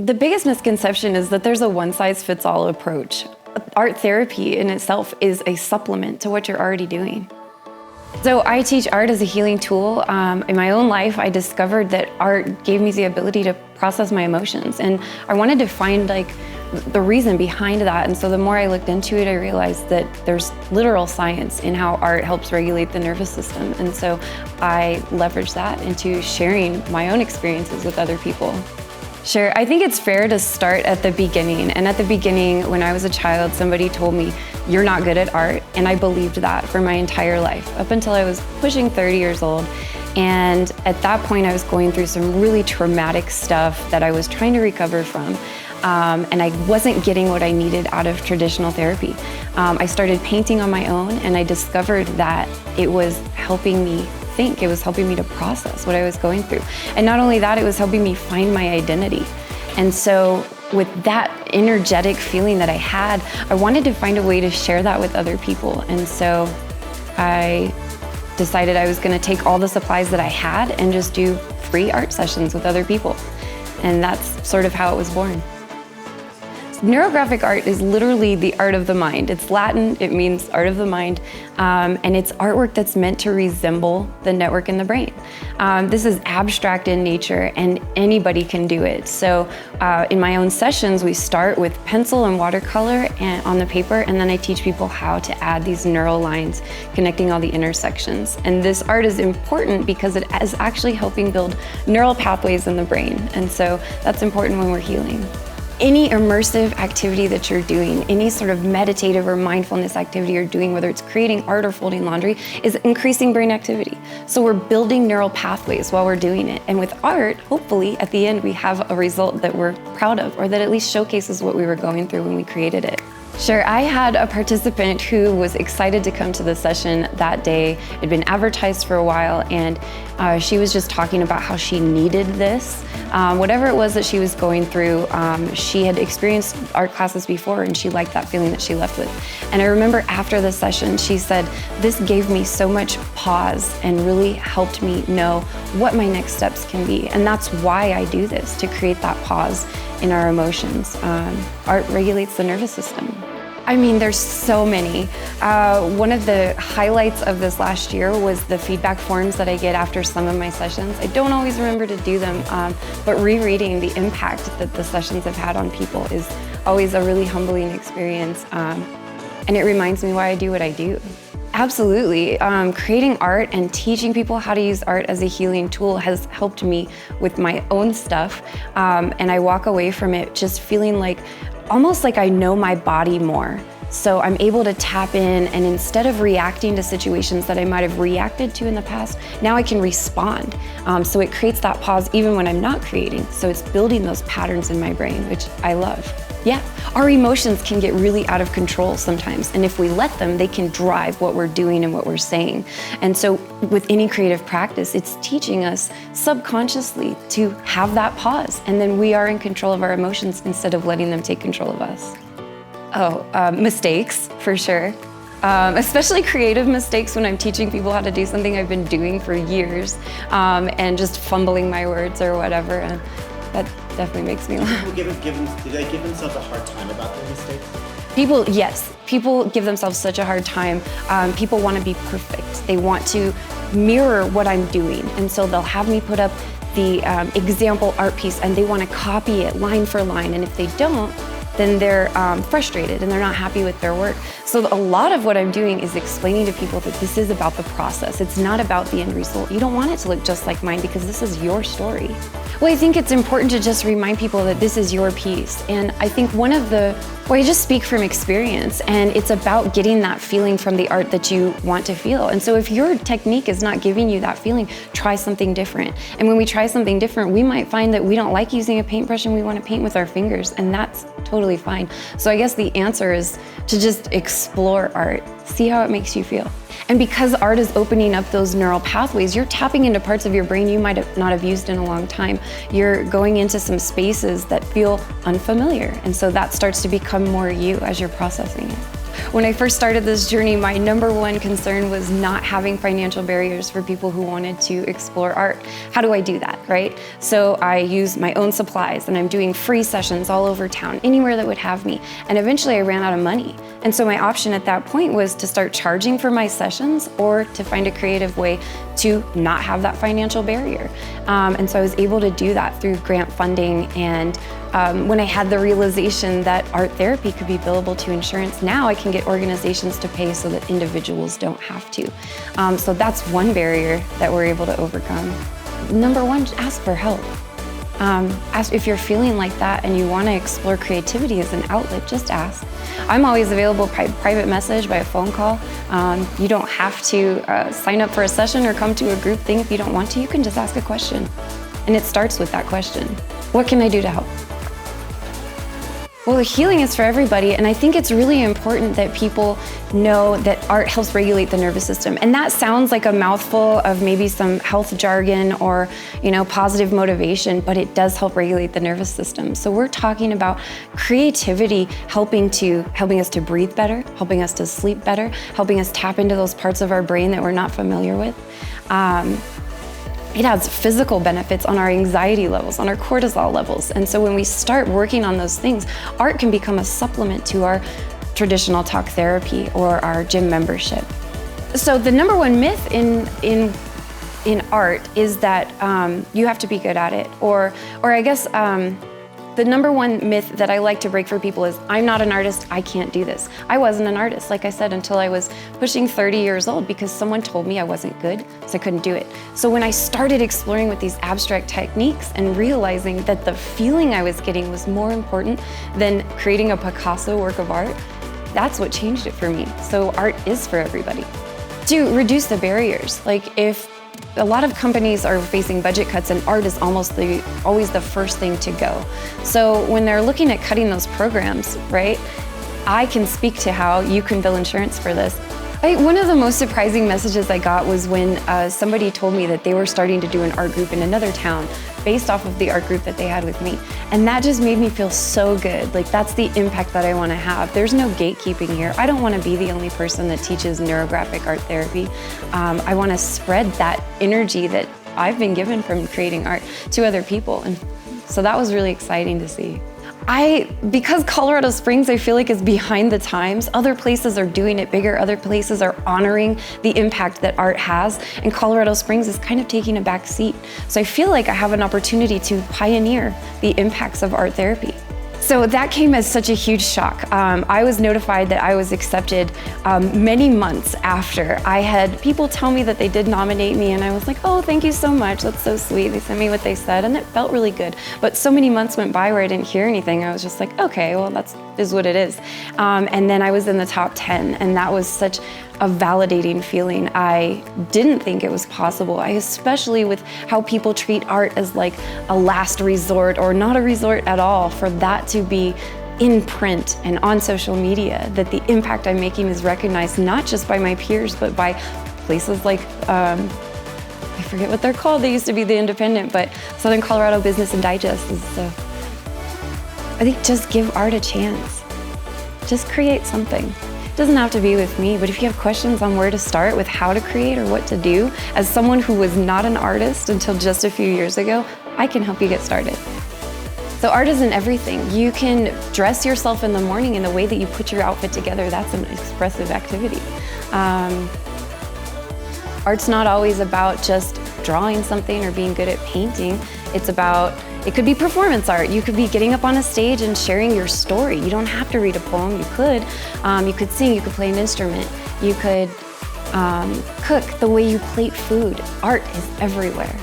The biggest misconception is that there's a one-size-fits-all approach. Art therapy in itself is a supplement to what you're already doing. So I teach art as a healing tool. In my own life, I discovered that art gave me the ability to process my emotions, and I wanted to find the reason behind that. And so the more I looked into it, I realized that there's literal science in how art helps regulate the nervous system. And so I leveraged that into sharing my own experiences with other people. Sure, I think it's fair to start at the beginning. And at the beginning, when I was a child, somebody told me, "You're not good at art." And I believed that for my entire life, up until I was pushing 30 years old. And at that point, I was going through some really traumatic stuff that I was trying to recover from. And I wasn't getting what I needed out of traditional therapy. I started painting on my own, and I discovered that it was helping me think. It was helping me to process what I was going through. And not only that, it was helping me find my identity. And so with that energetic feeling that I had, I wanted to find a way to share that with other people. And so I decided I was going to take all the supplies that I had and just do free art sessions with other people. And that's sort of how it was born. Neurographic art is literally the art of the mind. It's Latin, it means art of the mind, and it's artwork that's meant to resemble the network in the brain. This is abstract in nature, and anybody can do it. So in my own sessions, we start with pencil and watercolor on the paper, and then I teach people how to add these neural lines connecting all the intersections. And this art is important because it is actually helping build neural pathways in the brain, and so that's important when we're healing. Any immersive activity that you're doing, any sort of meditative or mindfulness activity you're doing, whether it's creating art or folding laundry, is increasing brain activity. So we're building neural pathways while we're doing it. And with art, hopefully at the end we have a result that we're proud of, or that at least showcases what we were going through when we created it. Sure, I had a participant who was excited to come to the session that day. It had been advertised for a while, and she was just talking about how she needed this. Whatever it was that she was going through, she had experienced art classes before, and she liked that feeling that she left with. And I remember after the session, she said, "This gave me so much pause and really helped me know what my next steps can be." And that's why I do this, to create that pause in our emotions. Art regulates the nervous system. I mean, there's so many. One of the highlights of this last year was the feedback forms that I get after some of my sessions. I don't always remember to do them, but rereading the impact that the sessions have had on people is always a really humbling experience. And it reminds me why I do what I do. Absolutely. Creating art and teaching people how to use art as a healing tool has helped me with my own stuff. And I walk away from it just feeling almost like I know my body more. So I'm able to tap in, and instead of reacting to situations that I might have reacted to in the past, now I can respond. So it creates that pause even when I'm not creating. So it's building those patterns in my brain, which I love. Yeah, our emotions can get really out of control sometimes, and if we let them, they can drive what we're doing and what we're saying. And so with any creative practice, it's teaching us subconsciously to have that pause, and then we are in control of our emotions instead of letting them take control of us. Mistakes, for sure. Especially creative mistakes when I'm teaching people how to do something I've been doing for years, and just fumbling my words or whatever. And that definitely makes me laugh. Do they give themselves a hard time about their mistakes? Yes. People give themselves such a hard time. People want to be perfect. They want to mirror what I'm doing. And so they'll have me put up the example art piece, and they want to copy it line for line. And if they don't, then they're frustrated and they're not happy with their work. So a lot of what I'm doing is explaining to people that this is about the process. It's not about the end result. You don't want it to look just like mine because this is your story. Well, I think it's important to just remind people that this is your piece. And I think I just speak from experience, and it's about getting that feeling from the art that you want to feel. And so if your technique is not giving you that feeling, try something different. And when we try something different, we might find that we don't like using a paintbrush and we want to paint with our fingers, and that's totally fine. So I guess the answer is to just explore art, see how it makes you feel. And because art is opening up those neural pathways, you're tapping into parts of your brain you might not have used in a long time. You're going into some spaces that feel unfamiliar. And so that starts to become more you as you're processing it. When I first started this journey, my number one concern was not having financial barriers for people who wanted to explore art. How do I do that, right? So I use my own supplies, and I'm doing free sessions all over town, anywhere that would have me. And eventually I ran out of money. And so my option at that point was to start charging for my sessions or to find a creative way to not have that financial barrier. And so I was able to do that through grant funding. And when I had the realization that art therapy could be billable to insurance, now I can get organizations to pay so that individuals don't have to. So that's one barrier that we're able to overcome. Number one, ask for help. If you're feeling like that and you want to explore creativity as an outlet, just ask. I'm always available by private message, by a phone call. You don't have to sign up for a session or come to a group thing if you don't want to. You can just ask a question. And it starts with that question. What can I do to help? Well, healing is for everybody, and I think it's really important that people know that art helps regulate the nervous system. And that sounds like a mouthful of maybe some health jargon or, positive motivation, but it does help regulate the nervous system. So we're talking about creativity helping us to breathe better, helping us to sleep better, helping us tap into those parts of our brain that we're not familiar with. It has physical benefits on our anxiety levels, on our cortisol levels. And so when we start working on those things, art can become a supplement to our traditional talk therapy or our gym membership. So the number one myth in art is that you have to be good at it. Or I guess the number one myth that I like to break for people is, I'm not an artist, I can't do this. I wasn't an artist, like I said, until I was pushing 30 years old because someone told me I wasn't good, so I couldn't do it. So when I started exploring with these abstract techniques and realizing that the feeling I was getting was more important than creating a Picasso work of art, that's what changed it for me. So art is for everybody. To reduce the barriers, like if a lot of companies are facing budget cuts and art is almost always the first thing to go. So when they're looking at cutting those programs, right, I can speak to how you can bill insurance for this. One of the most surprising messages I got was when somebody told me that they were starting to do an art group in another town based off of the art group that they had with me. And that just made me feel so good. Like, that's the impact that I want to have. There's no gatekeeping here. I don't want to be the only person that teaches neurographic art therapy. I want to spread that energy that I've been given from creating art to other people. And so that was really exciting to see. Because Colorado Springs, I feel like, is behind the times. Other places are doing it bigger. Other places are honoring the impact that art has. And Colorado Springs is kind of taking a back seat. So I feel like I have an opportunity to pioneer the impacts of art therapy. So that came as such a huge shock. I was notified that I was accepted many months after. I had people tell me that they did nominate me, and I was like, oh, thank you so much, that's so sweet. They sent me what they said, and it felt really good. But so many months went by where I didn't hear anything. I was just like, okay, well, that is what it is. And then I was in the top 10, and that was such a validating feeling. I didn't think it was possible. Especially with how people treat art as like a last resort or not a resort at all, for that to be in print and on social media, that the impact I'm making is recognized not just by my peers, but by places like, I forget what they're called. They used to be The Independent, but Southern Colorado Business and Digest is so. I think just give art a chance. Just create something. It doesn't have to be with me, but if you have questions on where to start with how to create or what to do, as someone who was not an artist until just a few years ago, I can help you get started. So art isn't everything. You can dress yourself in the morning in the way that you put your outfit together. That's an expressive activity. Art's not always about just drawing something or being good at painting. It could be performance art. You could be getting up on a stage and sharing your story. You don't have to read a poem. You could sing, you could play an instrument. You could cook the way you plate food. Art is everywhere.